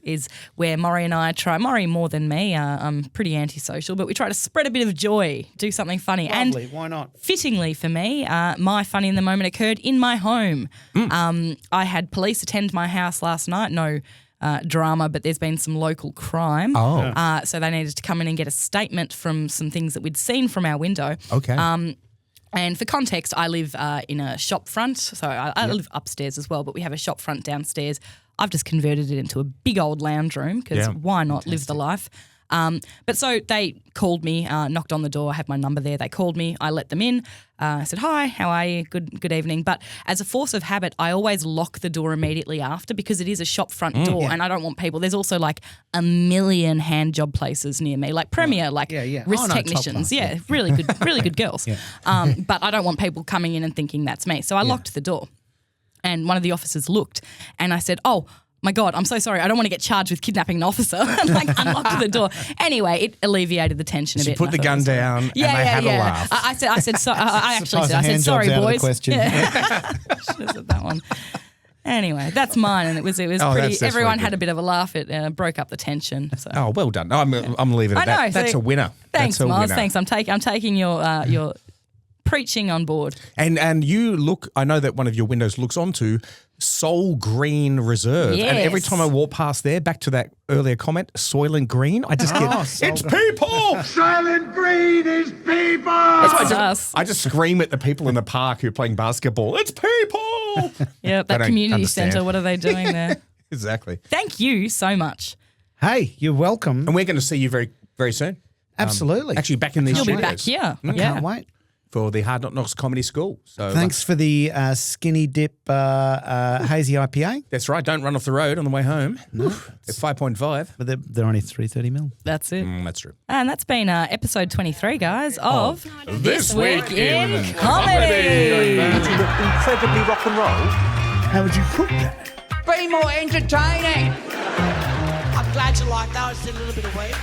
is where Morry and I try. Morry more than me. I'm pretty antisocial, but we try to spread a bit of joy, do something funny. Lovely. And Why not? fittingly for me, my funny in the moment occurred in my home. I had police attend my house last night. No drama, but there's been some local crime. Oh. So they needed to come in and get a statement from some things that we'd seen from our window. Okay. And for context, I live in a shop front. So I live upstairs as well, but we have a shop front downstairs. I've just converted it into a big old lounge room because why not live the life? But so they called me, knocked on the door. I had my number there. They called me. I let them in. I said, hi, how are you? Good evening. But as a force of habit, I always lock the door immediately after because it is a shop front door and I don't want people. There's also like a million hand job places near me, like Premier, like wrist technicians. Really good girls. But I don't want people coming in and thinking that's me. So I locked the door and one of the officers looked and I said, oh, my God, I'm so sorry. I don't want to get charged with kidnapping an officer. Like unlocked the door. Anyway, it alleviated the tension a bit. She put the gun down and they had a laugh. I said, sorry, boys. Question. Should have said that one. Anyway, that's mine, and it was pretty. Everyone had a bit of a laugh. It broke up the tension. So. Oh, well done. I'm leaving it at that. That's a winner. Thanks, Mars. Thanks. I'm taking your preaching on board. And you look. I know that one of your windows looks onto Soul Green Reserve. Yes. And every time I walk past there, back to that earlier comment, Soylent Green, I just get, it's people! Silent Green is people! That's why I just scream at the people in the park who are playing basketball. It's people! Yeah, that community centre, what are they doing there? Exactly. Thank you so much. Hey, you're welcome. And we're going to see you very, very soon. Absolutely. Actually, back in these You'll studios. be back here. I can't wait. For the Hard Knock Knocks Comedy School. So Thanks for the Skinny Dip Hazy IPA. That's right. Don't run off the road on the way home. No. It's 5.5. But they're only 330 mil. That's it. That's true. And that's been episode 23, guys, of This Week in Comedy. Incredibly rock and roll. How would you cook that? Be more entertaining. I'm glad you like that. I just did a little bit of weed.